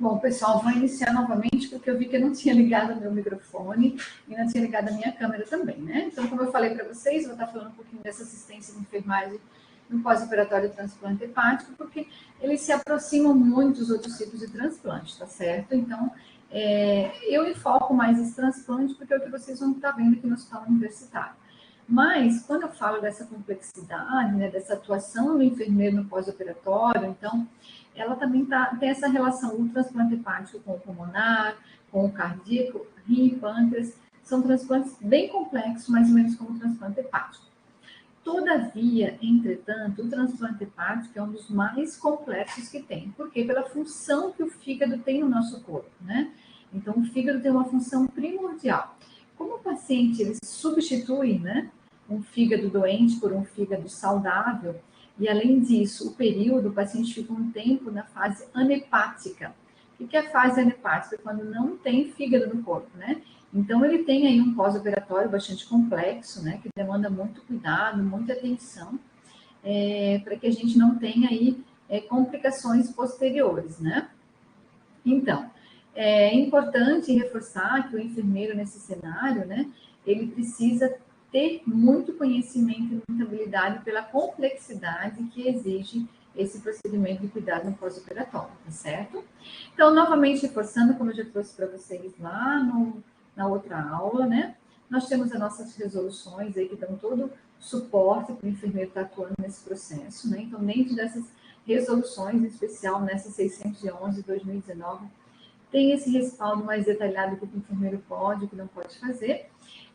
Bom, pessoal, vou iniciar novamente porque eu vi que eu não tinha ligado o meu microfone e não tinha ligado a minha câmera também, né? Então, como eu falei para vocês, vou estar falando um pouquinho dessa assistência de enfermagem no pós-operatório de transplante hepático, porque eles se aproximam muito dos outros tipos de transplante, tá certo? Então, eu enfoco mais esse transplante porque é o que vocês vão estar vendo aqui no hospital universitário. Mas, quando eu falo dessa complexidade, né, dessa atuação do enfermeiro no pós-operatório, então, ela também tem essa relação do transplante hepático com o pulmonar, com o cardíaco, rim e pâncreas. São transplantes bem complexos, mais ou menos como o transplante hepático. Todavia, entretanto, o transplante hepático é um dos mais complexos que tem. Por quê? Pela função que o fígado tem no nosso corpo, né? Então, o fígado tem uma função primordial. Como o paciente ele substitui, né, um fígado doente por um fígado saudável, e além disso, o período, o paciente fica um tempo na fase anepática. O que é a fase anepática? Quando não tem fígado no corpo, né? Então, ele tem aí um pós-operatório bastante complexo, né? Que demanda muito cuidado, muita atenção, para que a gente não tenha aí complicações posteriores, né? Então, é importante reforçar que o enfermeiro nesse cenário, né? Ele precisa ter muito conhecimento e muita habilidade pela complexidade que exige esse procedimento de cuidado no pós-operatório, tá certo? Então, novamente reforçando, como eu já trouxe para vocês lá na outra aula, né? Nós temos as nossas resoluções aí que dão todo suporte para o enfermeiro estar atuando nesse processo, né? Então, dentro dessas resoluções, em especial nessa 611 de 2019, tem esse respaldo mais detalhado do que o enfermeiro pode, o que não pode fazer.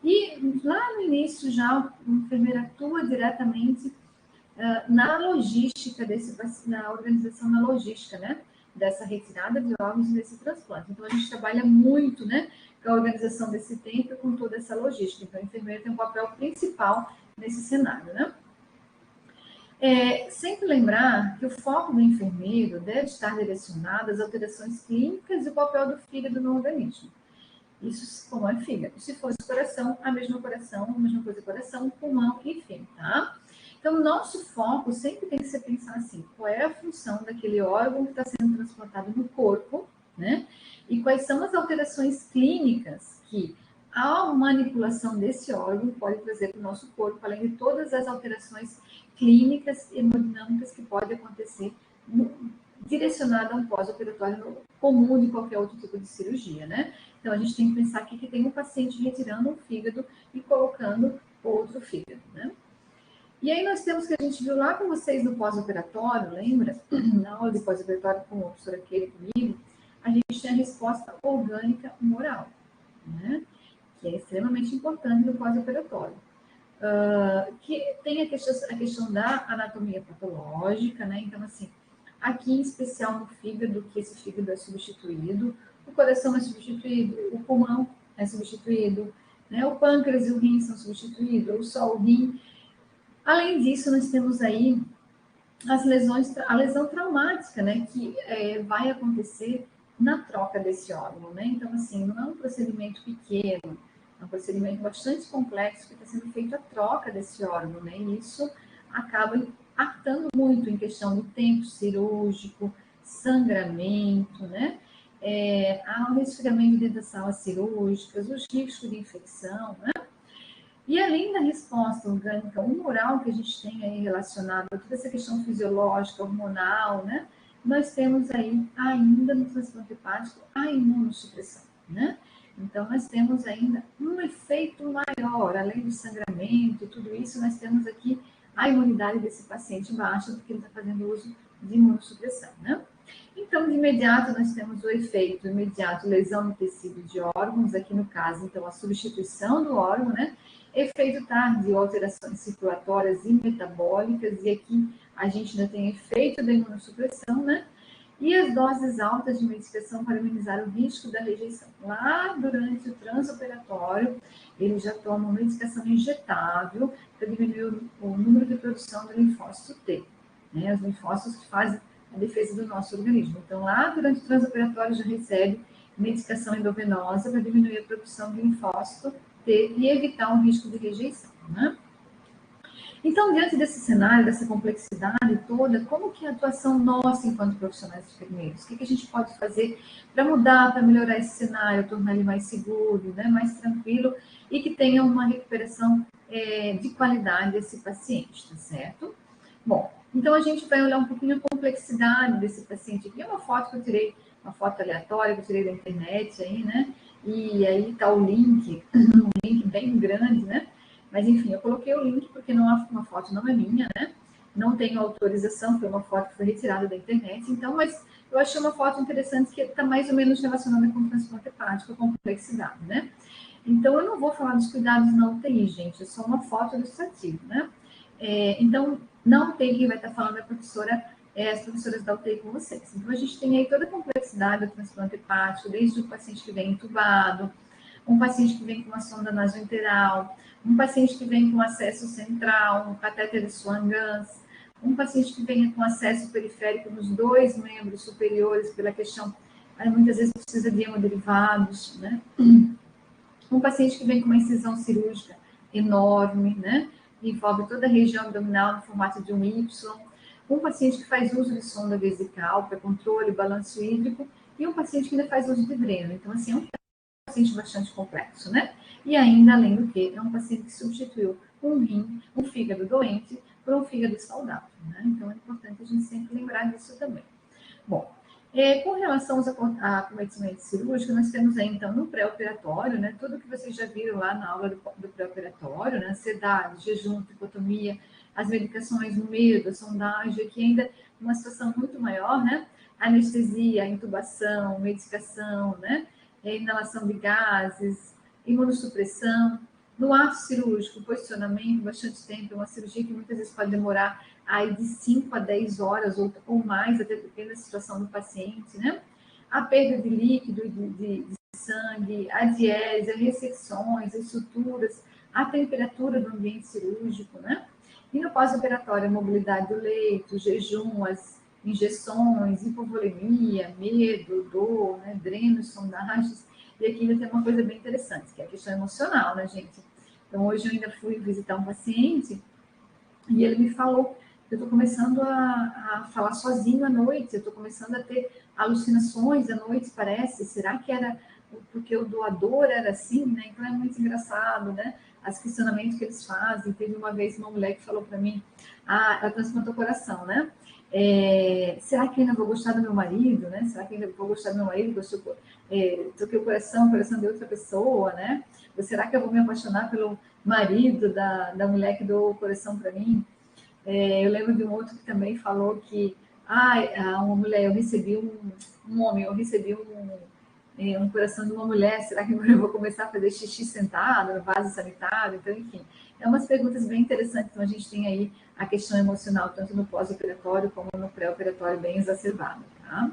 E lá no início já o enfermeiro atua diretamente na logística na organização na logística, né? Dessa retirada de órgãos e desse transplante. Então, a gente trabalha muito, né? Com a organização desse tempo e com toda essa logística. Então, o enfermeiro tem um papel principal nesse cenário, né? Sempre lembrar que o foco do enfermeiro deve estar direcionado às alterações clínicas e o papel do fígado no organismo. Isso como é fígado. Se fosse coração, a mesma coisa coração, pulmão, enfim, tá? Então, nosso foco sempre tem que ser pensar assim, qual é a função daquele órgão que está sendo transplantado no corpo, né? E quais são as alterações clínicas que a manipulação desse órgão pode trazer para o nosso corpo, além de todas as alterações clínicas e hemodinâmicas que podem acontecer direcionada a um pós-operatório comum de qualquer outro tipo de cirurgia, né? Então, a gente tem que pensar aqui que tem um paciente retirando um fígado e colocando outro fígado, né? E aí nós temos que a gente viu lá com vocês no pós-operatório, lembra? Na aula de pós-operatório com a professora Keila comigo, a gente tem a resposta orgânica humoral, né? Que é extremamente importante no pós-operatório. Que tem a questão da anatomia patológica, né? Então, assim, aqui em especial no fígado, que esse fígado é substituído, o coração é substituído, o pulmão é substituído, né? O pâncreas e o rim são substituídos, ou só o rim. Além disso, nós temos aí a lesão traumática, né? Que vai acontecer na troca desse órgão, né? Então, assim, não é um procedimento pequeno, é um procedimento bastante complexo que está sendo feito a troca desse órgão, né? E isso acaba impactando muito em questão do tempo cirúrgico, sangramento, né? O resfriamento dentro das salas cirúrgicas, os riscos de infecção, né? E além da resposta orgânica humoral que a gente tem aí relacionada a toda essa questão fisiológica, hormonal, né? Nós temos aí ainda no transplante hepático a imunossupressão, né? Então, nós temos ainda um efeito maior, além do sangramento e tudo isso, nós temos aqui a imunidade desse paciente baixa, porque ele está fazendo uso de imunossupressão, né? Então, de imediato, nós temos o efeito imediato, lesão no tecido de órgãos, aqui no caso, então, a substituição do órgão, né? Efeito tardio, alterações circulatórias e metabólicas, e aqui a gente ainda tem efeito da imunossupressão, né? E as doses altas de medicação para minimizar o risco da rejeição. Lá durante o transoperatório, ele já toma uma medicação injetável para diminuir o número de produção do linfócito T, né? Os linfócitos que fazem a defesa do nosso organismo. Então, lá durante o transoperatório já recebe medicação endovenosa para diminuir a produção do linfócito T e evitar um risco de rejeição, né? Então, diante desse cenário, dessa complexidade toda, como que é a atuação nossa enquanto profissionais enfermeiros? O que a gente pode fazer para mudar, para melhorar esse cenário, tornar ele mais seguro, né, mais tranquilo e que tenha uma recuperação de qualidade desse paciente, tá certo? Bom, então a gente vai olhar um pouquinho a complexidade desse paciente aqui. É uma foto que eu tirei, uma foto aleatória que eu tirei da internet aí, né? E aí tá o link, um link bem grande, né? Mas, enfim, eu coloquei o link porque uma foto não é minha, né? Não tenho autorização, foi uma foto que foi retirada da internet. Então, mas eu achei uma foto interessante que está mais ou menos relacionada com o transplante hepático, com complexidade, né? Então, eu não vou falar dos cuidados na UTI, gente, é só uma foto ilustrativa, né? Então, na UTI, quem vai estar falando é a professora, as professoras da UTI com vocês. Então, a gente tem aí toda a complexidade do transplante hepático, desde o paciente que vem entubado, um paciente que vem com uma sonda nasoenteral, um paciente que vem com acesso central, um catéter de Swan-Ganz, um paciente que vem com acesso periférico nos 2 membros superiores pela questão, muitas vezes precisa de hemoderivados, né? Um paciente que vem com uma incisão cirúrgica enorme, né? Envolve toda a região abdominal no formato de um Y. Um paciente que faz uso de sonda vesical para controle, balanço hídrico, e um paciente que ainda faz uso de dreno. Então, assim, é um paciente bastante complexo, né? E ainda, além do que, é um paciente que substituiu um rim, um fígado doente, por um fígado saudável, né? Então, é importante a gente sempre lembrar disso também. Bom, com relação aos acometimentos cirúrgicos, nós temos aí, então, no pré-operatório, né? Tudo que vocês já viram lá na aula do pré-operatório, né? Ansiedade, jejum, tricotomia, as medicações no meio da sondagem, aqui ainda uma situação muito maior, né? Anestesia, intubação, medicação, né? Inalação de gases, imunossupressão. No ato cirúrgico, posicionamento, bastante tempo, é uma cirurgia que muitas vezes pode demorar aí de 5 a 10 horas ou mais, até depende da situação do paciente, né? A perda de líquido, de sangue, a diese, as ressecções, as suturas, a temperatura do ambiente cirúrgico, né? E no pós-operatório, a mobilidade do leito, jejum, as injeções, hipovolemia, medo, dor, né? Drenos, sondagens. E aqui ainda tem uma coisa bem interessante, que é a questão emocional, né, gente? Então, hoje eu ainda fui visitar um paciente e ele me falou, eu estou começando a falar sozinho à noite, eu estou começando a ter alucinações à noite, parece. Será que era porque o doador era assim, né? Então é muito engraçado, né? Os questionamentos que eles fazem. Teve uma vez uma mulher que falou para mim, ela transplantou o coração, né? Será que eu ainda vou gostar do meu marido, né? Será que ainda vou gostar do meu marido? Toquei o coração de outra pessoa, né? Ou será que eu vou me apaixonar pelo marido da mulher que deu o coração para mim? Eu lembro de um outro que também falou que uma mulher, eu recebi um homem, eu recebi um coração de uma mulher, será que eu vou começar a fazer xixi sentado no vaso sanitário? Então, enfim, é umas perguntas bem interessantes. Então, a gente tem aí a questão emocional, tanto no pós-operatório como no pré-operatório, bem exacerbada, tá?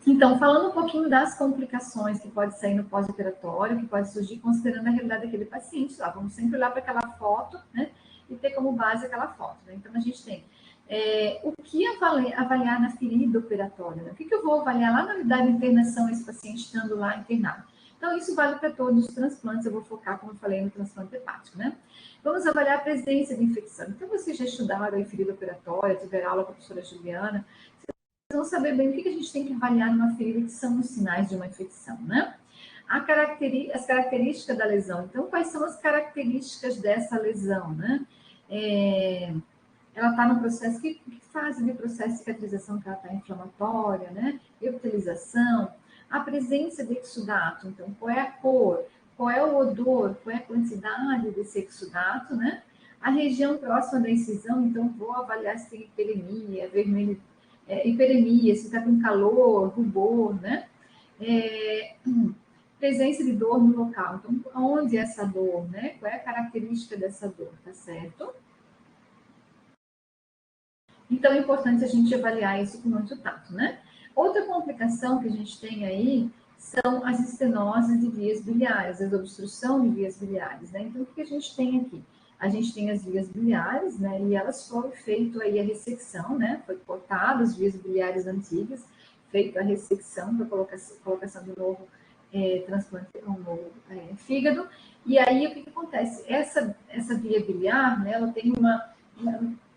Então, falando um pouquinho das complicações que pode sair no pós-operatório, que pode surgir considerando a realidade daquele paciente, tá? Vamos sempre olhar para aquela foto, né? E ter como base aquela foto, né? Então, a gente tem o que avaliar na ferida operatória, né? O que eu vou avaliar lá na unidade de internação, esse paciente estando lá internado? Então, isso vale para todos os transplantes, eu vou focar, como eu falei, no transplante hepático, né? Vamos avaliar a presença de infecção. Então, vocês já estudaram a ferida operatória, tiveram aula com a professora Juliana, vão saber bem o que a gente tem que avaliar numa ferida, que são os sinais de uma infecção, né? As características da lesão. Então, quais são as características dessa lesão, né? Ela está no processo, que fase de processo de cicatrização que ela está? Inflamatória, né? Epitelização, a presença de exudato. Então, qual é a cor? Qual é o odor? Qual é a quantidade desse exudato, né? A região próxima da incisão, então, vou avaliar se tem hiperemia, vermelho, hiperemia, se está com calor, rubor, né? Presença de dor no local. Então, onde é essa dor, né? Qual é a característica dessa dor, tá certo? Então, é importante a gente avaliar isso com muito tato, né? Outra complicação que a gente tem aí são as estenoses de vias biliares, as obstrução de vias biliares, né? Então, o que a gente tem aqui? A gente tem as vias biliares, né? E elas foram feito aí a ressecção, né? Foi cortado as vias biliares antigas, feito a ressecção para colocação de novo transplante no fígado. E aí, o que acontece? Essa via biliar, né, ela tem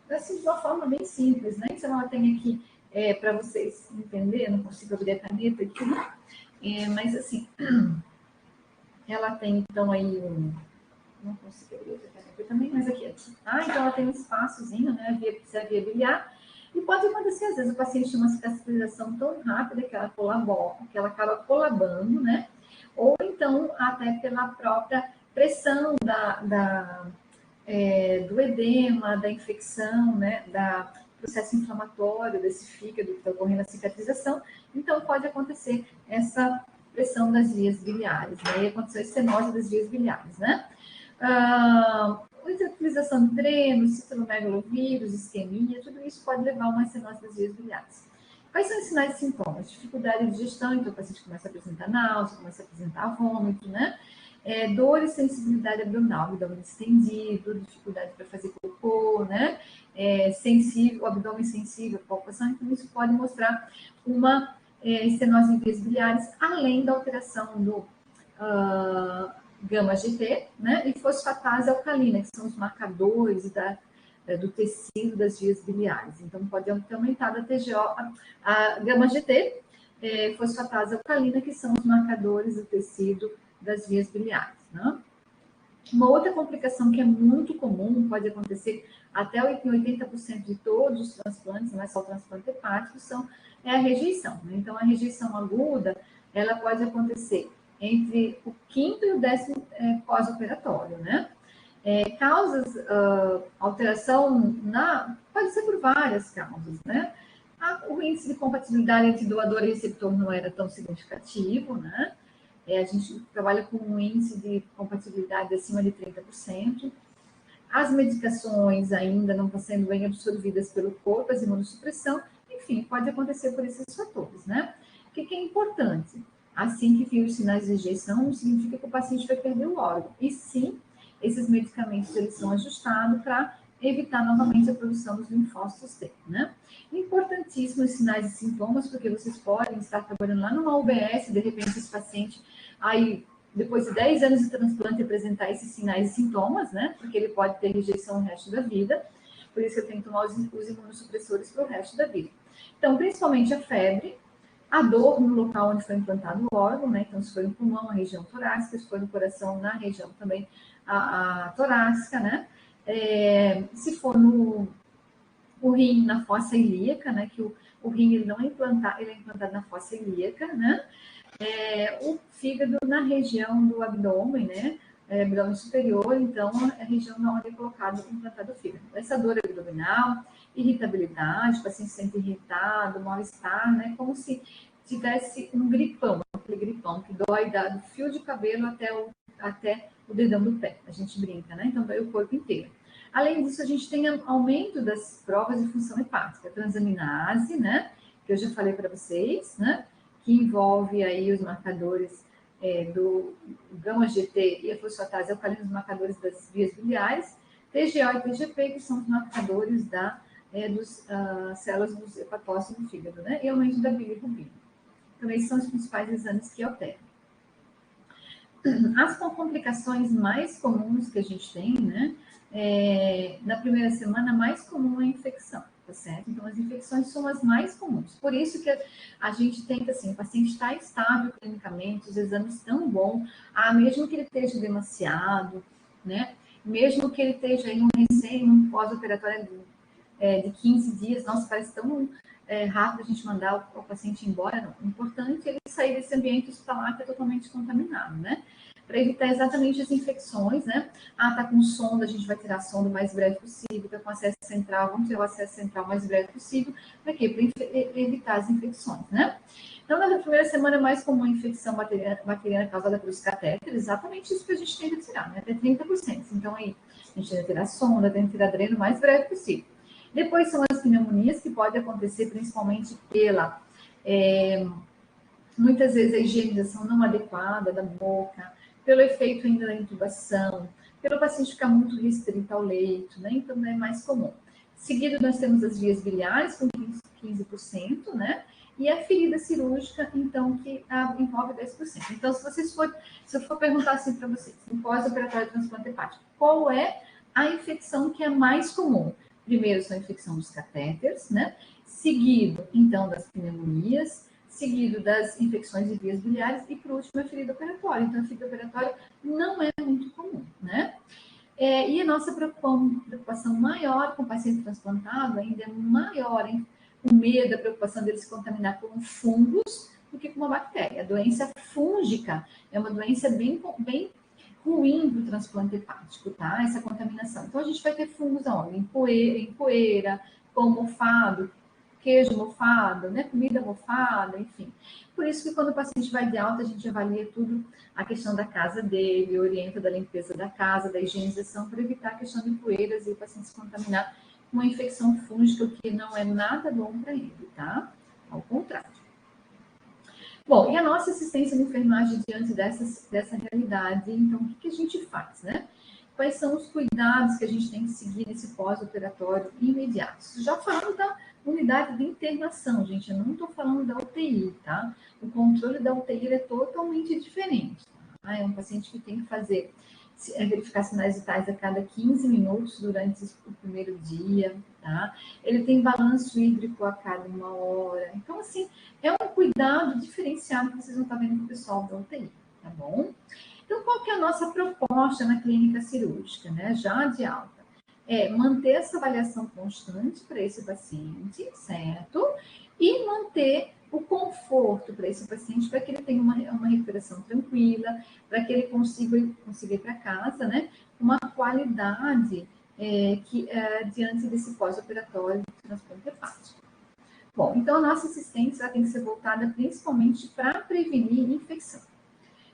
assim, de uma forma bem simples, né? Então, ela tem aqui, para vocês entenderem, não consigo abrir a caneta aqui, mas assim, ela tem, então, aí não consigo abrir a caneta também, mas aqui. Então, ela tem um espaçozinho, né, a via biliar, e pode acontecer, às vezes, o paciente tem uma cicatrização tão rápida que ela acaba colabando, né? Ou então, até pela própria pressão do edema, da infecção, né? Da processo inflamatório desse fígado que está ocorrendo a cicatrização. Então, pode acontecer essa pressão das vias biliares, né? E aconteceu a estenose das vias biliares, né? Utilização de drenos, citomegalovírus, isquemia, tudo isso pode levar a uma estenose das vias biliares. Quais são os sinais e sintomas? Dificuldade de digestão, então o paciente começa a apresentar náusea, começa a apresentar vômito, né? Dor e sensibilidade abdominal, abdômen distendido, dificuldade para fazer cocô, né? Sensível, abdômen sensível, palpação, então isso pode mostrar uma estenose em vias biliares, além da alteração do gama-GT, né? E fosfatase alcalina, que são os marcadores do tecido das vias biliares. Então, pode ter aumentado a TGO, a gama-GT, fosfatase alcalina, que são os marcadores do tecido das vias biliares, né? Uma outra complicação que é muito comum, pode acontecer até 80% de todos os transplantes, não é só o transplante hepático, é a rejeição, né? Então, a rejeição aguda, ela pode acontecer entre o 5º e o 10º pós-operatório, né? Causas, alteração pode ser por várias causas, né? O índice de compatibilidade entre doador e receptor não era tão significativo, né? A gente trabalha com um índice de compatibilidade acima de 30%. As medicações ainda não estão sendo bem absorvidas pelo corpo, as imunossupressão, enfim, pode acontecer por esses fatores, né? O que é importante? Assim que vir os sinais de rejeição, não significa que o paciente vai perder o órgão. E sim, esses medicamentos eles são ajustados para evitar novamente a produção dos linfócitos T, né? Importantíssimo os sinais e sintomas, porque vocês podem estar trabalhando lá numa UBS, de repente esse paciente, aí, depois de 10 anos de transplante, apresentar esses sinais e sintomas, né? Porque ele pode ter rejeição o resto da vida, por isso eu tenho que tomar os imunossupressores para o resto da vida. Então, principalmente a febre, a dor no local onde foi implantado o órgão, né? Então, se foi no pulmão, a região torácica, se foi no coração, na região também a torácica, né? Se for o rim na fossa ilíaca, né? Que o rim ele não é implantado, ele é implantado na fossa ilíaca, né? O fígado na região do abdômen, né? Abdômen superior, então é a região onde é implantado o fígado. Essa dor abdominal, irritabilidade, o paciente se sente irritado, mal-estar, né? Como se tivesse um gripão, aquele gripão que dói do fio de cabelo até o dedão do pé. A gente brinca, né? Então dói o corpo inteiro. Além disso, a gente tem aumento das provas de função hepática, transaminase, né? Que eu já falei para vocês, né? Que envolve aí os marcadores do gama-GT e a fosfatase alcalina, os marcadores das vias biliares, TGO e TGP, que são os marcadores das células dos hepatócitos do fígado, né? E aumento da bilirrubina. Então, esses são os principais exames que alteram. As complicações mais comuns que a gente tem, né? Na primeira semana, mais comum é a infecção, tá certo? Então, as infecções são as mais comuns. Por isso que a gente tenta, assim, o paciente está estável clinicamente, os exames estão bons, mesmo que ele esteja demasiado, né? Mesmo que ele esteja em um pós-operatório de 15 dias, nossa, parece tão rápido a gente mandar o paciente embora. Não. O importante é ele sair desse ambiente hospitalar que é totalmente contaminado, né? Para evitar exatamente as infecções, né? Tá com sonda, a gente vai tirar a sonda o mais breve possível, tá com acesso central, vamos ter o acesso central o mais breve possível. Para quê? Para evitar as infecções, né? Então, na primeira semana é mais comum a infecção bacteriana causada pelos catéteres, exatamente isso que a gente tenta tirar, né? Até 30%. Então, aí, a gente tenta tirar a sonda, tenta tirar dreno o mais breve possível. Depois são as pneumonias, que pode acontecer principalmente muitas vezes, a higienização não adequada da boca, pelo efeito ainda da intubação, pelo paciente ficar muito restrito ao leito, né? Então, é mais comum. Seguido, nós temos as vias biliares, com 15%, né? E a ferida cirúrgica, então, que envolve 10%. Então, se eu for perguntar assim para vocês, no pós-operatório de transplante hepático, qual é a infecção que é mais comum? Primeiro são a infecção dos catéteres, né? Seguido, então, das pneumonias, seguido das infecções de vias biliares e, por último, a ferida operatória. Então, a ferida operatória não é muito comum, né? E a nossa preocupação maior com o paciente transplantado ainda é maior, hein? O medo, a preocupação dele se contaminar com fungos do que com uma bactéria. A doença fúngica é uma doença bem ruim para o transplante hepático, tá? Essa contaminação. Então, a gente vai ter fungos aonde? Em poeira, pão mofado, queijo mofado, né? Comida mofada, enfim. Por isso que quando o paciente vai de alta, a gente avalia tudo, a questão da casa dele, orienta da limpeza da casa, da higienização, para evitar a questão de poeiras e o paciente se contaminar com uma infecção fúngica, o que não é nada bom para ele, tá? Ao contrário. Bom, e a nossa assistência de enfermagem diante dessa realidade, então, o que a gente faz, né? Quais são os cuidados que a gente tem que seguir nesse pós-operatório imediato? Já falando da unidade de internação, gente, eu não estou falando da UTI, tá? O controle da UTI é totalmente diferente, tá? É um paciente que tem que fazer verificar sinais vitais a cada 15 minutos durante o primeiro dia, tá? Ele tem balanço hídrico a cada 1 hora. Então, assim, é um cuidado diferenciado que vocês vão estar vendo com o pessoal da UTI, tá bom? Então, qual que é a nossa proposta na clínica cirúrgica, né? Já de alta? É manter essa avaliação constante para esse paciente, certo? E manter o conforto para esse paciente, para que ele tenha uma recuperação tranquila, para que ele consiga ir para casa, né? Uma qualidade diante desse pós-operatório de transplante hepático. Bom, então a nossa assistência tem que ser voltada principalmente para prevenir infecção.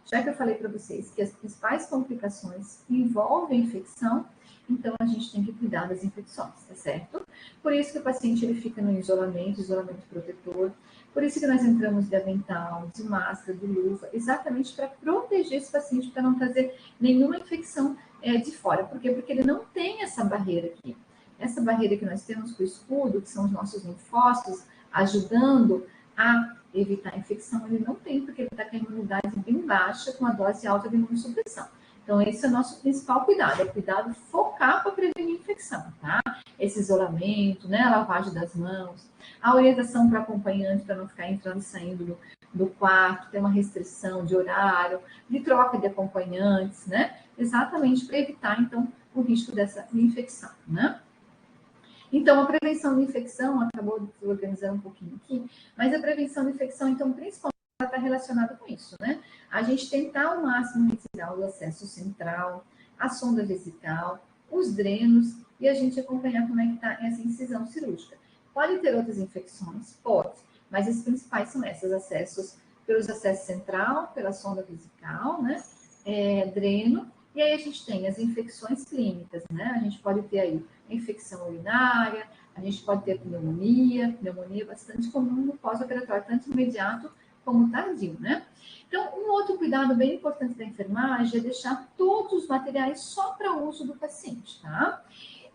Já que eu falei para vocês que as principais complicações envolvem infecção, então a gente tem que cuidar das infecções, tá certo? Por isso que o paciente ele fica no isolamento protetor, por isso que nós entramos de avental, de máscara, de luva, exatamente para proteger esse paciente, para não trazer nenhuma infecção de fora. Por quê? Porque ele não tem essa barreira aqui. Essa barreira que nós temos com o escudo, que são os nossos linfócitos, ajudando a evitar a infecção, ele não tem, porque ele está com a imunidade bem baixa, com a dose alta de imunossupressão. Então, esse é o nosso principal cuidado, é cuidado focar para prevenir infecção, tá? Esse isolamento, né, a lavagem das mãos, a orientação para acompanhante, para não ficar entrando e saindo do quarto, ter uma restrição de horário, de troca de acompanhantes, né? Exatamente para evitar, então, o risco dessa infecção, né? Então, a prevenção de infecção, acabou desorganizando um pouquinho aqui, mas a prevenção de infecção, então, principalmente, ela está relacionada com isso, né? A gente tentar ao máximo retirar o acesso central, a sonda vesical, os drenos, e a gente acompanhar como é que está essa incisão cirúrgica. Pode ter outras infecções? Pode, mas as principais são essas, pelos acessos central, pela sonda vesical, né? Dreno, e aí a gente tem as infecções clínicas, né? A gente pode ter aí infecção urinária, a gente pode ter pneumonia é bastante comum no pós-operatório, tanto imediato como tardio, né? Então, um outro cuidado bem importante da enfermagem é deixar todos os materiais só para uso do paciente, tá?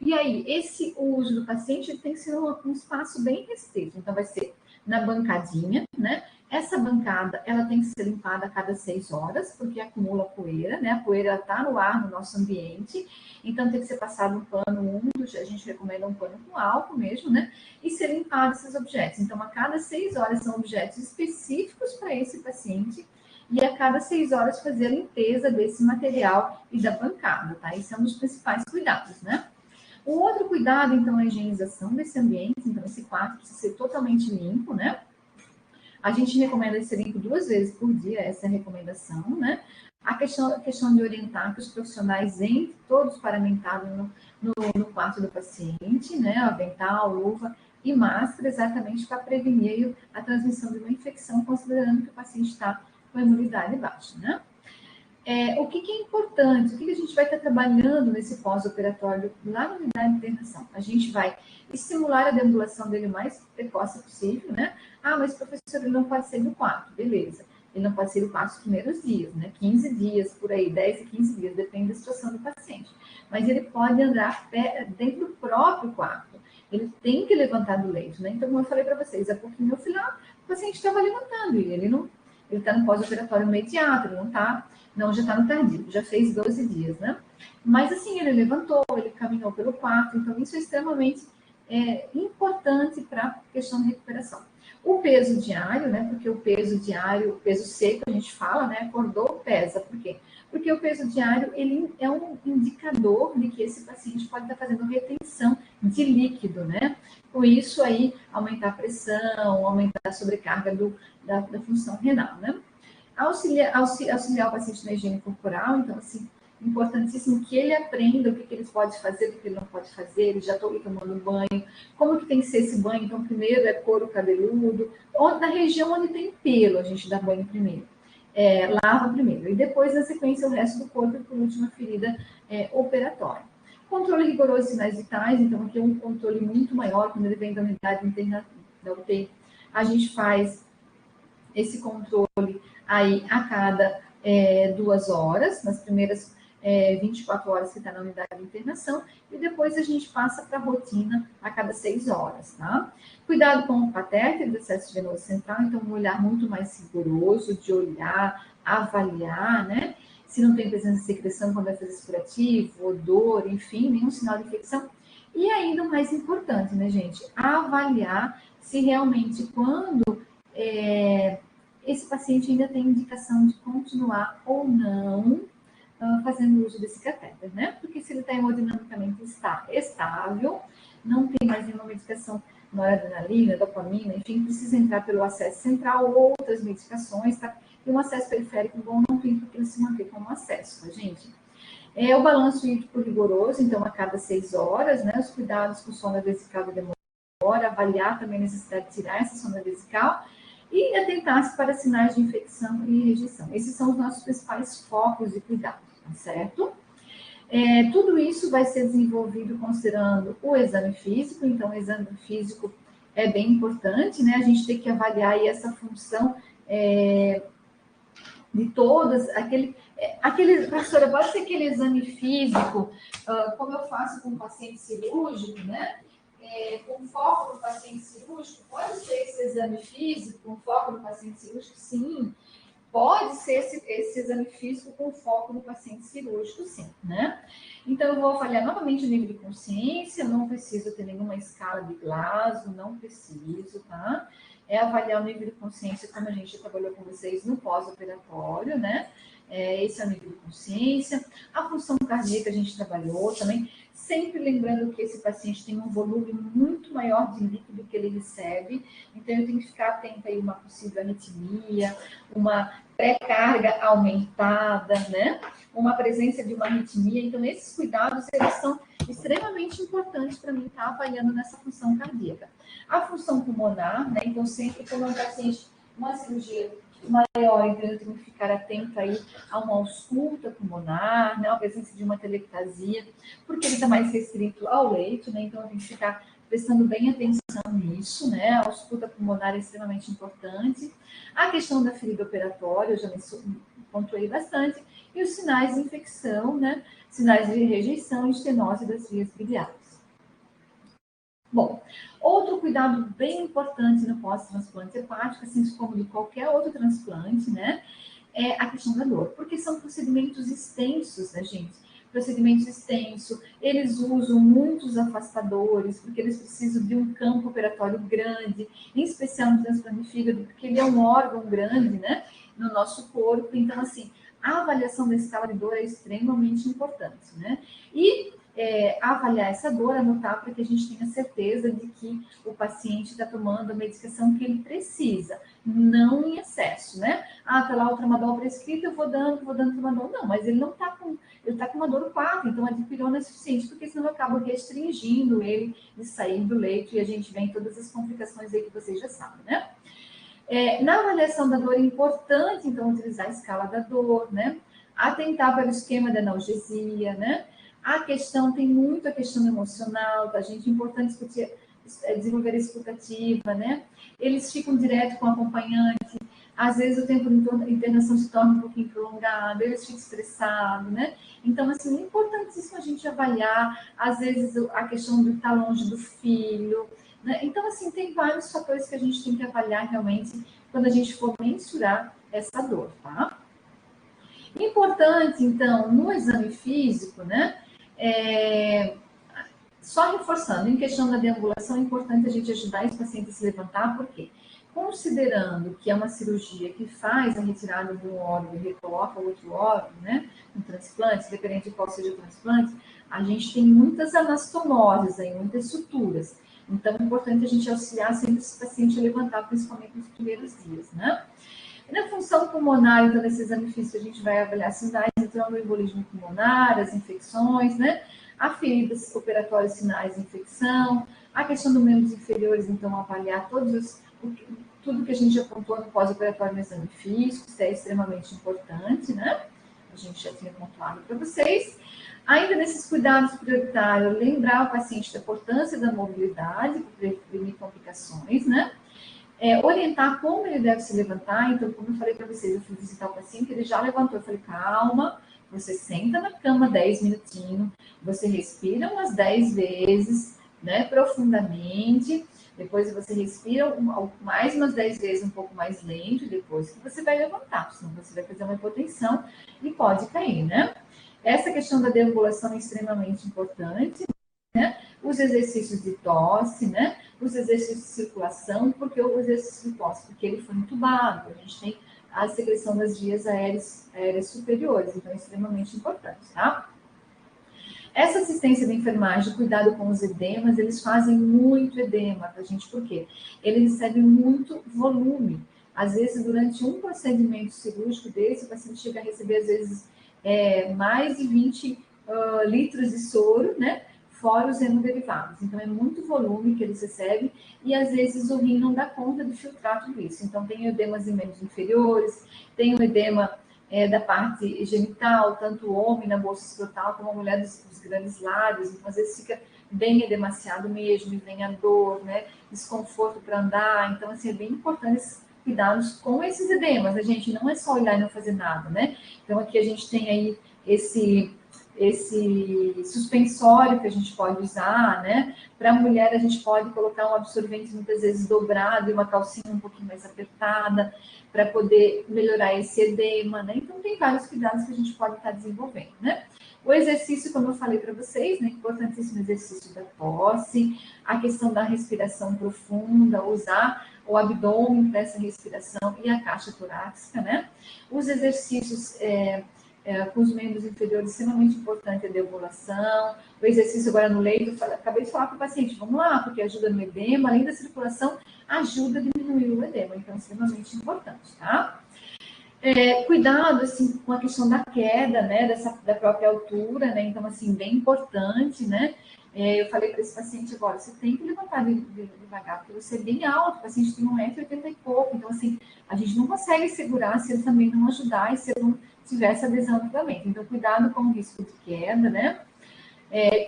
E aí, esse uso do paciente tem que ser um espaço bem restrito, então vai ser na bancadinha, né? Essa bancada, ela tem que ser limpada a cada 6 horas, porque acumula poeira, né? A poeira está no ar, no nosso ambiente, então tem que ser passado um pano úmido, a gente recomenda um pano com álcool mesmo, né? E ser limpado esses objetos. Então, a cada 6 horas são objetos específicos para esse paciente, e a cada 6 horas fazer a limpeza desse material e da bancada, tá? Esse é um dos principais cuidados, né? O outro cuidado, então, é a higienização desse ambiente, então esse quarto precisa ser totalmente limpo, né? A gente recomenda esse limpo 2 vezes por dia, essa é a recomendação, né? A questão de orientar que os profissionais entrem todos paramentados no quarto do paciente, né? Avental, luva e máscara, exatamente para prevenir a transmissão de uma infecção, considerando que o paciente está com a imunidade baixa, né? O que é importante, o que a gente vai estar trabalhando nesse pós-operatório lá na unidade de internação? A gente vai estimular a deambulação dele o mais precoce possível, né? Ah, mas professor, ele não pode sair do quarto, beleza. Ele não pode ser o quarto os primeiros dias, né? 15 dias, por aí, 10 e 15 dias, depende da situação do paciente. Mas ele pode andar dentro do próprio quarto. Ele tem que levantar do leito, né? Então, como eu falei para vocês, é porque meu filho, o paciente estava levantando e ele está no pós-operatório imediato, ele não, já está no tardio, já fez 12 dias, né? Mas assim, ele levantou, ele caminhou pelo quarto, então isso é extremamente importante para a questão de recuperação. O peso diário, né? Porque o peso diário, o peso seco, a gente fala, né? Acordou, pesa. Por quê? Porque o peso diário, ele é um indicador de que esse paciente pode estar fazendo retenção de líquido, né? Com isso aí, aumentar a pressão, aumentar a sobrecarga da função renal, né? Auxiliar o paciente na higiene corporal, então, assim, importantíssimo que ele aprenda o que ele pode fazer, o que ele não pode fazer, ele já está tomando banho, como que tem que ser esse banho, então, primeiro é couro cabeludo, na região onde tem pelo, a gente dá banho primeiro, lava primeiro, e depois, na sequência, o resto do corpo, e por último, a ferida operatória. Controle rigoroso de sinais vitais, então, aqui é um controle muito maior, quando ele vem da unidade interna da UTI, a gente faz esse controle aí a cada 2 horas, nas primeiras 24 horas que está na unidade de internação, e depois a gente passa para a rotina a cada 6 horas, tá? Cuidado com o catéter do acesso venoso central, então um olhar muito mais rigoroso, de olhar, avaliar, né? Se não tem presença de secreção quando é fazer curativo, odor, enfim, nenhum sinal de infecção. E ainda o mais importante, né, gente? Avaliar se realmente quando esse paciente ainda tem indicação de continuar ou não fazendo uso desse catéter, né? Porque se ele está hemodinamicamente estável, não tem mais nenhuma medicação noradrenalina, dopamina, enfim, precisa entrar pelo acesso central ou outras medicações, tá? E um acesso periférico bom não tem porque ele se manter como acesso, tá, gente? O balanço hídrico rigoroso, então, a cada 6 horas, né? Os cuidados com sonda vesical da demora, avaliar também a necessidade de tirar essa sonda vesical e atentar-se para sinais de infecção e rejeição. Esses são os nossos principais focos de cuidado, tá certo? Tudo isso vai ser desenvolvido considerando o exame físico, então o exame físico é bem importante, né? A gente tem que avaliar aí essa função de todas, professora, pode ser aquele exame físico, como eu faço com o paciente cirúrgico, né? Com foco no paciente cirúrgico, pode ser esse exame físico com foco no paciente cirúrgico? Sim, pode ser esse exame físico com foco no paciente cirúrgico, sim, né? Então, eu vou avaliar novamente o nível de consciência, não preciso ter nenhuma escala de Glasgow, não preciso, tá? Avaliar o nível de consciência, como a gente trabalhou com vocês no pós-operatório, né? Esse é o nível de consciência. A função cardíaca a gente trabalhou também, sempre lembrando que esse paciente tem um volume muito maior de líquido que ele recebe, então eu tenho que ficar atenta aí a uma possível arritmia, uma pré-carga aumentada, né? Uma presença de uma arritmia. Então, esses cuidados, eles são extremamente importantes para mim estar avaliando nessa função cardíaca. A função pulmonar, né? Então, sempre quando um paciente, uma cirurgia maior, então eu tenho que ficar atenta aí a uma ausculta pulmonar, né? A presença de uma telectasia, porque ele está mais restrito ao leito, né? Então, eu tenho que ficar prestando bem atenção nisso, né? A ausculta pulmonar é extremamente importante. A questão da ferida operatória, eu já pontuei bastante. E os sinais de infecção, né? Sinais de rejeição e estenose das vias biliares. Bom, outro cuidado bem importante no pós-transplante hepático, assim como de qualquer outro transplante, né? É a questão da dor, porque são procedimentos extensos, né, gente? Procedimentos extensos, eles usam muitos afastadores, porque eles precisam de um campo operatório grande, em especial no transplante de fígado, porque ele é um órgão grande, né, no nosso corpo. Então, assim, a avaliação da escala de dor é extremamente importante, né? E avaliar essa dor, anotar para que a gente tenha certeza de que o paciente está tomando a medicação que ele precisa, não em excesso, né? Tá lá o tramadol prescrito, eu vou dando tramadol. Não, mas ele não está com, ele está com uma dor 4, então a dipirona é suficiente, porque senão eu acabo restringindo ele de sair do leito e a gente vem todas as complicações aí que vocês já sabem, né? Na avaliação da dor é importante, então, utilizar a escala da dor, né? Atentar para o esquema de analgesia, né? Tem muito a questão emocional, tá, gente? É importante discutir, desenvolver a escutativa, né? Eles ficam direto com o acompanhante. às vezes o tempo de internação se torna um pouquinho prolongado, eles ficam estressados, né? Então, assim, é importantíssimo a gente avaliar, às vezes, a questão de estar longe do filho, né? Então, assim, tem vários fatores que a gente tem que avaliar realmente quando a gente for mensurar essa dor, tá? Importante, então, no exame físico, né? Só reforçando, em questão da deambulação, é importante a gente ajudar esse paciente a se levantar, porque considerando que é uma cirurgia que faz a retirada de um órgão e recoloca outro órgão, né, um transplante, independente de qual seja o transplante, a gente tem muitas anastomoses aí, muitas suturas. Então, é importante a gente auxiliar sempre esse paciente a levantar, principalmente nos primeiros dias, né? E na função pulmonar, então, nesse exame físico, a gente vai avaliar sinais de tromboembolismo pulmonar, as infecções, né? A feridas operatórias, sinais de infecção, a questão dos membros inferiores, então, avaliar tudo que a gente apontou no pós-operatório no exame físico, isso é extremamente importante, né? A gente já tinha pontuado para vocês. Ainda nesses cuidados prioritários, lembrar o paciente da importância da mobilidade para prevenir complicações, né? Orientar como ele deve se levantar. Então, como eu falei para vocês, eu fui visitar o paciente, ele já levantou. Eu falei, calma, você senta na cama 10 minutinhos, você respira umas 10 vezes, né, profundamente, depois você respira mais umas 10 vezes um pouco mais lento, depois que você vai levantar, senão você vai fazer uma hipotensão e pode cair, né? Essa questão da deambulação é extremamente importante, né? Os exercícios de tosse, né? Os exercícios de circulação, porque o exercício de tosse, porque ele foi entubado, a gente tem a secreção das vias aéreas superiores, então é extremamente importante, tá? Essa assistência da enfermagem, cuidado com os edemas, eles fazem muito edema pra gente, por quê? Eles recebem muito volume. Às vezes, durante um procedimento cirúrgico desse, o paciente chega a receber, às vezes, mais de 20 litros de soro, né? Fora os hemoderivados. Então, é muito volume que eles recebem e, às vezes, o rim não dá conta de filtrar tudo isso. Então, tem edemas em membros inferiores, tem o edema da parte genital, tanto o homem na bolsa escrotal como a mulher dos grandes lábios. Então, às vezes, fica bem edemaciado mesmo, e vem a dor, né? Desconforto para andar. Então, assim, é bem importante esses cuidados com esses edemas. A gente não é só olhar e não fazer nada, né? Então, aqui a gente tem aí esse suspensório que a gente pode usar, né? Para a mulher, a gente pode colocar um absorvente muitas vezes dobrado e uma calcinha um pouquinho mais apertada para poder melhorar esse edema, né? Então, tem vários cuidados que a gente pode estar desenvolvendo, né? O exercício, como eu falei para vocês, né? Importantíssimo exercício da tosse, a questão da respiração profunda, usar o abdômen para essa respiração e a caixa torácica, né? Os exercícios com os membros inferiores, extremamente importante a deambulação, o exercício agora no leito, acabei de falar para o paciente, vamos lá, porque ajuda no edema, além da circulação, ajuda a diminuir o edema, então é extremamente importante, tá? Cuidado, assim, com a questão da queda, né, da própria altura, né, então, assim, bem importante, né, eu falei para esse paciente agora, você tem que levantar devagar, porque você é bem alto, o paciente tem 1,80 m e pouco, então, assim, a gente não consegue segurar se ele também não ajudar e se ele não tiver essa adesão ao tratamento. Então, cuidado com o risco de queda, né,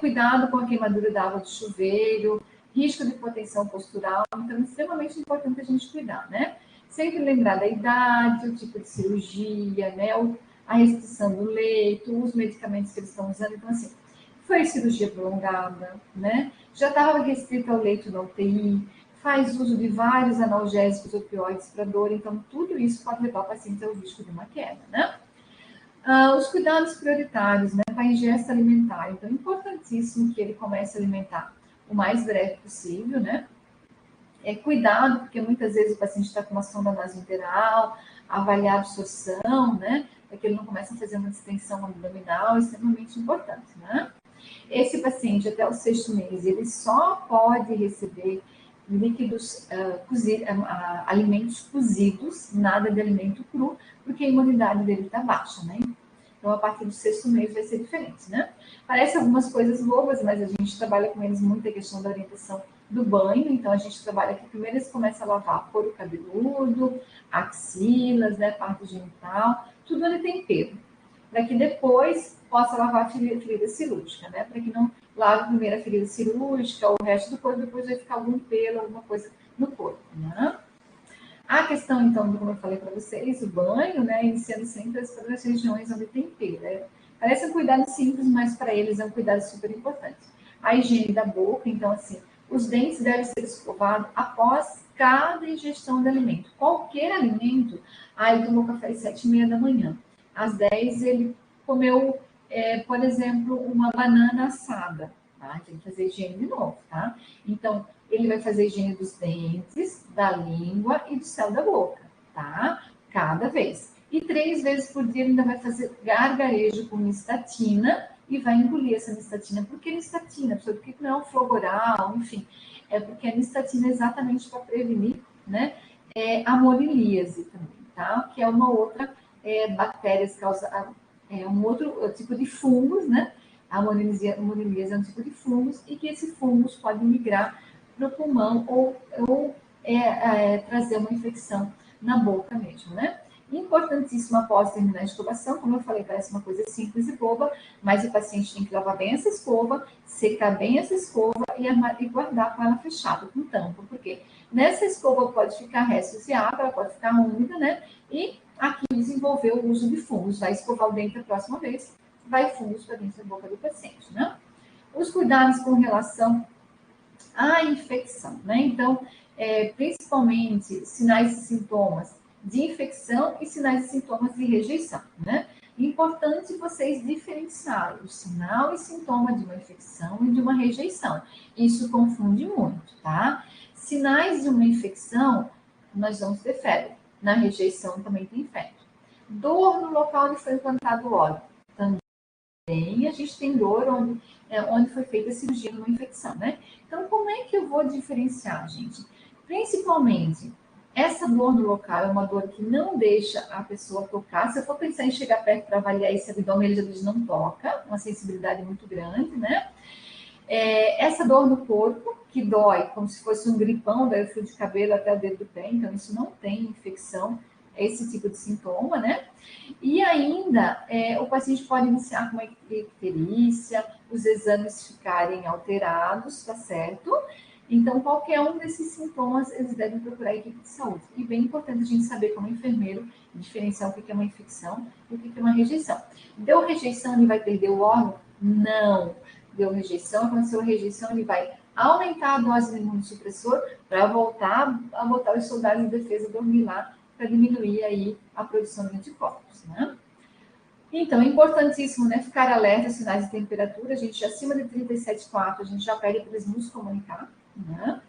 cuidado com a queimadura da água do chuveiro, risco de hipotensão postural, então, é extremamente importante a gente cuidar, né. Sempre lembrar da idade, o tipo de cirurgia, né, a restrição do leito, os medicamentos que eles estão usando. Então, assim, foi cirurgia prolongada, né? Já estava restrita ao leito da UTI, faz uso de vários analgésicos opioides para dor, então tudo isso pode levar o paciente ao risco de uma queda, né? Os cuidados prioritários, né, para a ingesta alimentar. Então, é importantíssimo que ele comece a alimentar o mais breve possível, né? Cuidado, porque muitas vezes o paciente está com uma sonda nasointeral, avaliar a absorção, né? Para que ele não comece a fazer uma distensão abdominal, é extremamente importante, né? Esse paciente, até o 6º mês, ele só pode receber líquidos, alimentos cozidos, nada de alimento cru, porque a imunidade dele está baixa, né? Então, a partir do 6º mês vai ser diferente, né? Parece algumas coisas bobas, mas a gente trabalha com eles muito a questão da orientação do banho. Então, a gente trabalha que primeiro eles começam a lavar couro cabeludo, axilas, né, parte genital, tudo onde tem pelo, para que depois possa lavar a ferida cirúrgica, né? Para que não lave primeiro a ferida cirúrgica, o resto do corpo, depois vai ficar algum pelo, alguma coisa no corpo, né? A questão, então, como eu falei para vocês, o banho, né, iniciando sempre as regiões onde tem pelo. Parece um cuidado simples, mas para eles é um cuidado super importante. A higiene da boca, então, assim, os dentes devem ser escovados após cada ingestão de alimento. Qualquer alimento, ele tomou café às 7h30 da manhã. Às 10 ele comeu, por exemplo, uma banana assada. Tá? Tem que fazer higiene de novo, tá? Então, ele vai fazer higiene dos dentes, da língua e do céu da boca, tá? Cada vez. E 3 vezes por dia ele ainda vai fazer gargarejo com nistatina e vai engolir essa nistatina. Por que nistatina? Por que não é um flogoral, enfim. É porque a nistatina é exatamente para prevenir, né? A monilíase também, tá? Que é uma outra bactéria que causa um outro tipo de fungos, né? A monilíase é um tipo de fungos e que esse fungos pode migrar para o pulmão ou trazer uma infecção na boca mesmo, né? Importantíssimo após terminar a escovação, como eu falei, parece uma coisa simples e boba, mas o paciente tem que lavar bem essa escova, secar bem essa escova e guardar com ela fechada, com tampa, porque nessa escova pode ficar restos de água, ela pode ficar úmida, né? E aqui desenvolver o uso de fungos. Vai escovar o dente a próxima vez, vai fungos para dentro da boca do paciente, né? Os cuidados com relação à infecção, né? Então, principalmente sinais e sintomas de infecção e sinais e sintomas de rejeição, né? Importante vocês diferenciarem o sinal e sintoma de uma infecção e de uma rejeição. Isso confunde muito, tá? Sinais de uma infecção, nós vamos ter febre. Na rejeição também tem febre. Dor no local onde foi implantado o óleo. Também a gente tem dor onde foi feita a cirurgia numa infecção, né? Então, como é que eu vou diferenciar, gente? Principalmente, essa dor no local é uma dor que não deixa a pessoa tocar. Se eu for pensar em chegar perto para avaliar esse abdômen, ele já diz não toca, uma sensibilidade muito grande, né? Essa dor no corpo, que dói como se fosse um gripão, daí o fio de cabelo até o dedo do pé, então isso não tem infecção, esse tipo de sintoma, né? E ainda, o paciente pode iniciar com uma icterícia, os exames ficarem alterados, tá certo? Então, qualquer um desses sintomas, eles devem procurar a equipe de saúde. E bem importante a gente saber, como enfermeiro, diferenciar o que é uma infecção e o que é uma rejeição. Deu rejeição, ele vai perder o órgão? Não. Deu rejeição, aconteceu a rejeição, ele vai aumentar a dose de imunossupressor para voltar a botar os soldados de defesa dormir lá, para diminuir aí a produção de anticorpos, né? Então, é importantíssimo, né, ficar alerta aos sinais de temperatura. A gente, acima de 37,4, a gente já pede para eles nos comunicar, né?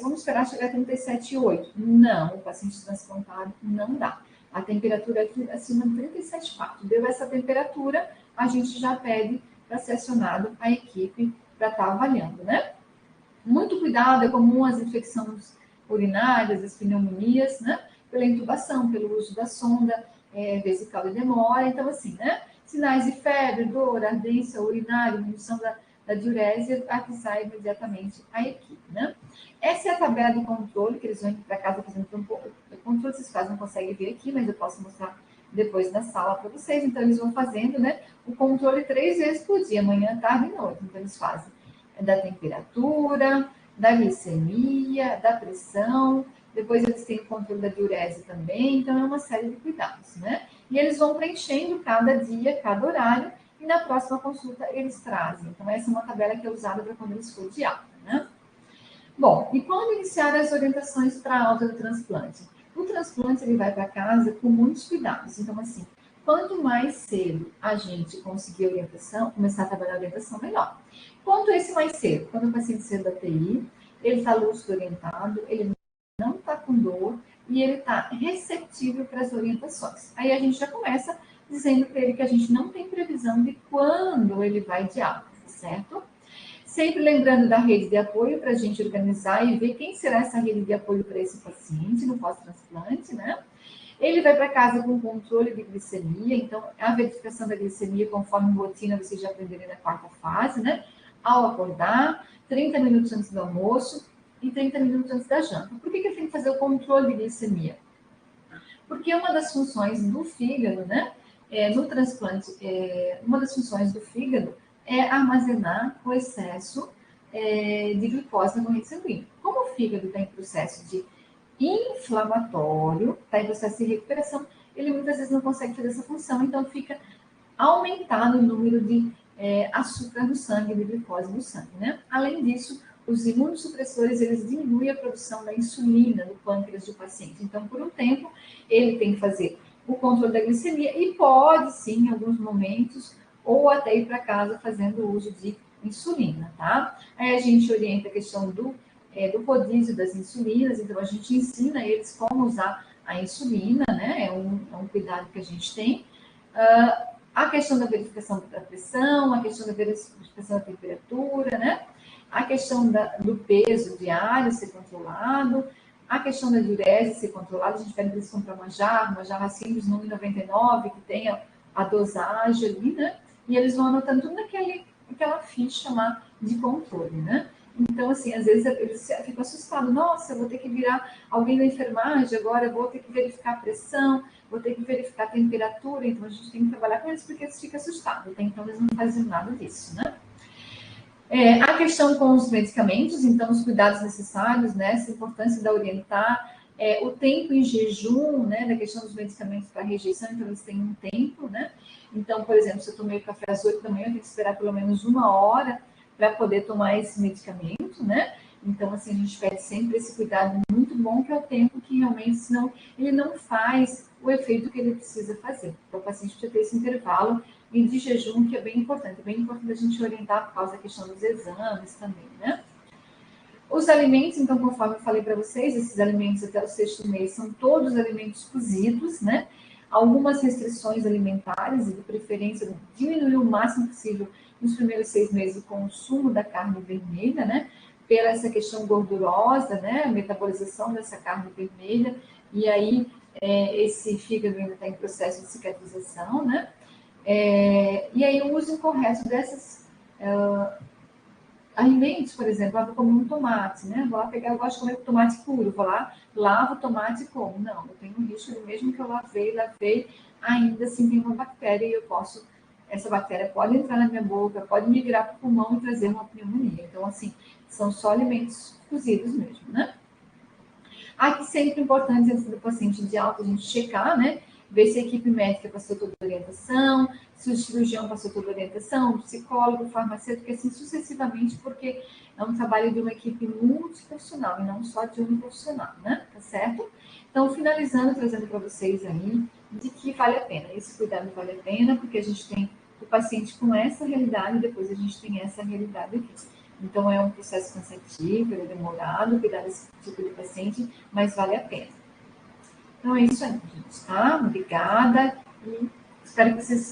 Vamos esperar chegar a 37,8. Não, o paciente transplantado não dá. A temperatura aqui acima de 37,4. Deu essa temperatura, a gente já pede para ser acionado a equipe para estar avaliando, né? Muito cuidado, é comum as infecções urinárias, as pneumonias, né? Pela intubação, pelo uso da sonda vesical de demora. Então, assim, né? Sinais de febre, dor, ardência urinária, diminuição da diurese, aqui sai imediatamente a equipe, né? Essa é a tabela de controle, que eles vão para casa fazendo um pouco. O controle vocês quase não conseguem ver aqui, mas eu posso mostrar depois na sala para vocês. Então, eles vão fazendo, né? O controle 3 vezes por dia, manhã, tarde e noite. Então, eles fazem da temperatura, da glicemia, da pressão, depois eles têm o controle da diurese também, então é uma série de cuidados, né? E eles vão preenchendo cada dia, cada horário, e na próxima consulta eles trazem. Então, essa é uma tabela que é usada para quando eles for de alta, né? Bom, e quando iniciar as orientações para a alta do transplante? O transplante, ele vai para casa com muitos cuidados. Então, assim, quanto mais cedo a gente conseguir a orientação, começar a trabalhar a orientação, melhor. Quanto esse mais cedo? Quando o paciente saiu da TI, ele está lúcido orientado, ele não está com dor e ele está receptível para as orientações. Aí a gente já começa dizendo para ele que a gente não tem previsão de quando ele vai de alta, certo? Sempre lembrando da rede de apoio para a gente organizar e ver quem será essa rede de apoio para esse paciente no pós-transplante, né? Ele vai para casa com controle de glicemia, então a verificação da glicemia, conforme rotina, vocês já aprenderam na 4ª fase, né? Ao acordar, 30 minutos antes do almoço e 30 minutos antes da janta. Por que ele tem que fazer o controle de glicemia? Porque uma das funções do fígado, né? No transplante, uma das funções do fígado é armazenar o excesso de glicose na corrente sanguínea. Como o fígado está em processo de inflamatório, está em processo de recuperação, ele muitas vezes não consegue fazer essa função, então fica aumentado o número de açúcar no sangue, de glicose no sangue, né? Além disso, os imunossupressores, eles diminuem a produção da insulina no pâncreas do paciente. Então, por um tempo, ele tem que fazer o controle da glicemia e pode, sim, em alguns momentos, ou até ir para casa fazendo uso de insulina, tá? Aí a gente orienta a questão do rodízio das insulinas, então a gente ensina eles como usar a insulina, né? É um cuidado que a gente tem. A questão da verificação da pressão, a questão da verificação da temperatura, né? A questão do peso diário ser controlado, a questão da diurese ser controlada, a gente pede eles comprar uma jarra simples, no 1,99, que tenha a dosagem ali, né? E eles vão anotando tudo naquela ficha lá de controle, né? Então, assim, às vezes eles ficam assustados. Nossa, eu vou ter que virar alguém da enfermagem agora, eu vou ter que verificar a pressão, vou ter que verificar a temperatura. Então, a gente tem que trabalhar com eles porque eles ficam assustados. Então, eles não fazem nada disso, né? A questão com os medicamentos, então, os cuidados necessários, né? Essa importância da orientar, o tempo em jejum, né? Da questão dos medicamentos para rejeição, então, eles têm um tempo, né? Então, por exemplo, se eu tomei café às 8 da manhã, eu tenho que esperar pelo menos 1 hora para poder tomar esse medicamento, né? Então, assim, a gente pede sempre esse cuidado muito bom, que é o tempo que realmente, senão, ele não faz o efeito que ele precisa fazer. Então, o paciente precisa ter esse intervalo e de jejum, que é bem importante a gente orientar por causa da questão dos exames também, né? Os alimentos, então, conforme eu falei para vocês, esses alimentos até o 6º mês são todos alimentos cozidos, né? Algumas restrições alimentares e, de preferência, diminuir o máximo possível nos primeiros 6 meses o consumo da carne vermelha, né? Pela essa questão gordurosa, né? A metabolização dessa carne vermelha, e aí esse fígado ainda está em processo de cicatrização, né? E aí o uso incorreto desses alimentos, por exemplo, eu vou comer um tomate, né? Vou lá pegar, eu gosto de comer tomate puro, vou lá, lavo o tomate e como. Não, eu tenho um risco de, mesmo que eu lavei, ainda assim tem uma bactéria e essa bactéria pode entrar na minha boca, pode migrar para o pulmão e trazer uma pneumonia. Então, assim, são só alimentos cozidos mesmo, né? Aqui sempre importante, antes do paciente de alta, a gente checar, né? Ver se a equipe médica passou toda a orientação, se o cirurgião passou toda a orientação, o psicólogo, o farmacêutico, assim sucessivamente, porque é um trabalho de uma equipe multiprofissional e não só de um profissional, né? Tá certo? Então, finalizando, trazendo para vocês aí de que vale a pena. Esse cuidado vale a pena, porque a gente tem o paciente com essa realidade e depois a gente tem essa realidade aqui. Então, é um processo cansativo, é demorado cuidar desse tipo de paciente, mas vale a pena. Então, é isso aí, gente, tá? Obrigada e espero que vocês